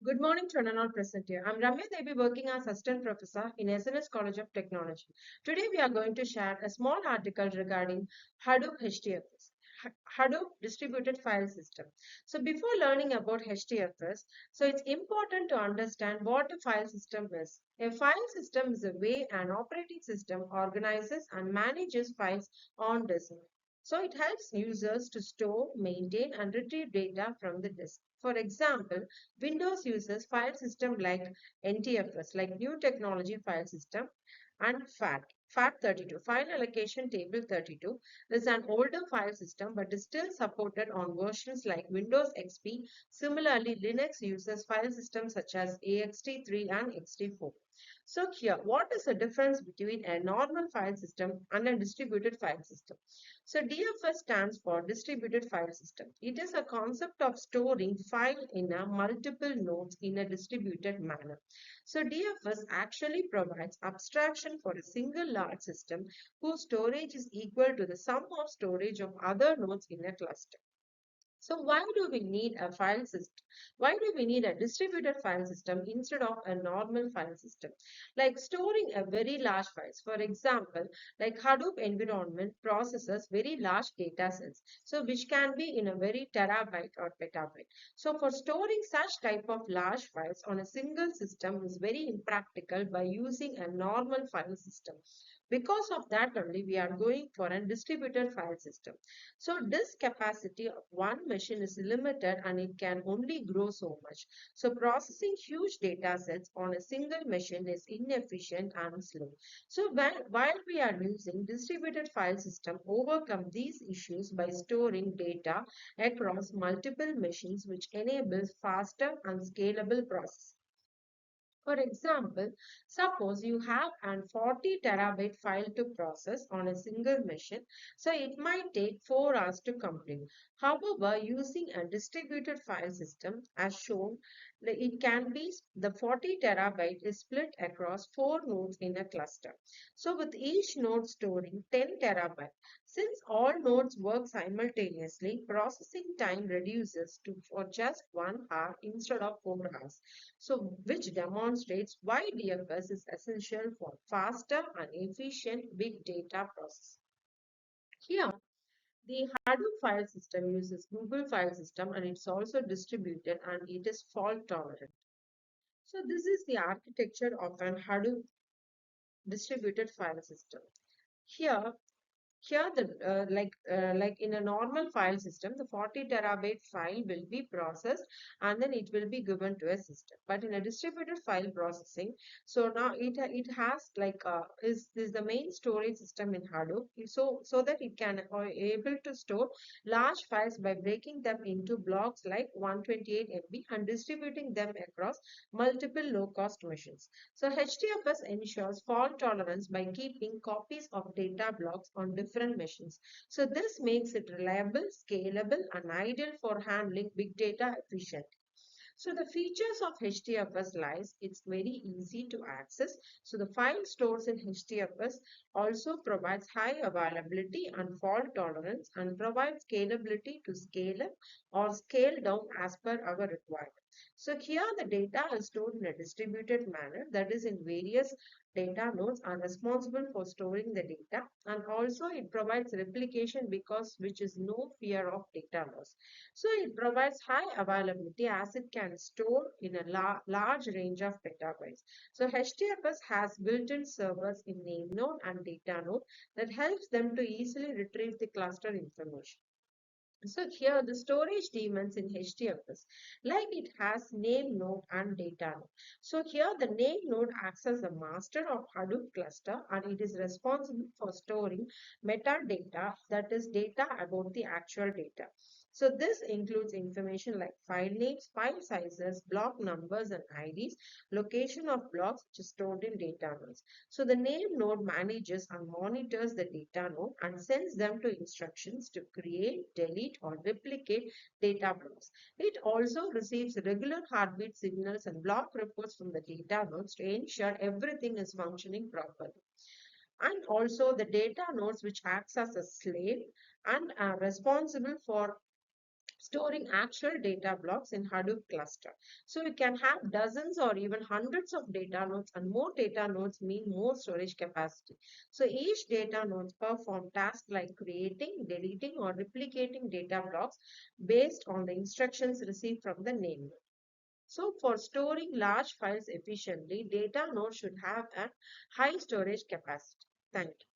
Good morning to all present here. I'm Ramya Devi working as Assistant Professor in SNS College of Technology. Today we are going to share a small article regarding Hadoop HDFS. Hadoop Distributed File System. So before learning about HDFS, so it's important to understand what a file system is. A file system is a way an operating system organizes and manages files on disk. So it helps users to store, maintain, and retrieve data from the disk. For example, Windows uses file system like NTFS, like New Technology File System, and FAT32, File Allocation Table 32, is an older file system but is still supported on versions like Windows XP. Similarly, Linux uses file systems such as AXT3 and XT4. So here, what is the difference between a normal file system and a distributed file system? So DFS stands for Distributed File System. It is a concept of storing file in a multiple nodes in a distributed manner. So DFS actually provides abstraction for a single large system whose storage is equal to the sum of storage of other nodes in a cluster. So why do we need a file system? Why do we need a distributed file system instead of a normal file system? Like storing a very large files. For example, like Hadoop environment processes very large data sets. So which can be in a very terabyte or petabyte. So for storing such type of large files on a single system is very impractical by using a normal file system. Because of that only we are going for a distributed file system. So disk capacity of one machine is limited and it can only grow so much. So processing huge data sets on a single machine is inefficient and slow. So while we are using distributed file system, overcome these issues by storing data across multiple machines, which enables faster and scalable processing. For example, suppose you have an 40 terabyte file to process on a single machine, so it might take 4 hours to complete. However, using a distributed file system as shown, it can be the 40 terabyte is split across 4 nodes in a cluster. So with each node storing 10 terabyte, since all nodes work simultaneously, processing time reduces to for just 1 hour instead of 4 hours. So, which demonstrates why DFS is essential for faster and efficient big data processing. Here, the Hadoop file system uses Google file system and it's also distributed and it is fault tolerant. So, this is the architecture of an Hadoop distributed file system. Here, here, like in a normal file system, the 40 terabyte file will be processed and then it will be given to a system. But in a distributed file processing, so now it has like is the main storage system in Hadoop. So that it can able to store large files by breaking them into blocks like 128 MB and distributing them across multiple low-cost machines. So HDFS ensures fault tolerance by keeping copies of data blocks on different machines. So this makes it reliable, scalable, and ideal for handling big data efficiently. So the features of HDFS lies, it's very easy to access. So the file stores in HDFS also provides high availability and fault tolerance and provides scalability to scale up or scale down as per our requirement. So here the data is stored in a distributed manner, that is in various data nodes are responsible for storing the data, and also it provides replication because which is no fear of data loss. So it provides high availability as it can store in a large range of petabytes. So HDFS has built-in servers in name node and data node that helps them to easily retrieve the cluster information. So here the storage daemons in HDFS, like it has name node and data node. So here the name node acts as a master of Hadoop cluster and it is responsible for storing metadata, that is data about the actual data. So this includes information like file names, file sizes, block numbers and IDs, location of blocks which is stored in data nodes. So the name node manages and monitors the data node and sends them to instructions to create, delete or replicate data blocks. It also receives regular heartbeat signals and block reports from the data nodes to ensure everything is functioning properly. And also the data nodes which acts as a slave and are responsible for storing actual data blocks in Hadoop cluster. So you can have dozens or even hundreds of data nodes, and more data nodes mean more storage capacity. So each data node perform tasks like creating, deleting, or replicating data blocks based on the instructions received from the name node. So for storing large files efficiently, data nodes should have a high storage capacity. Thank you.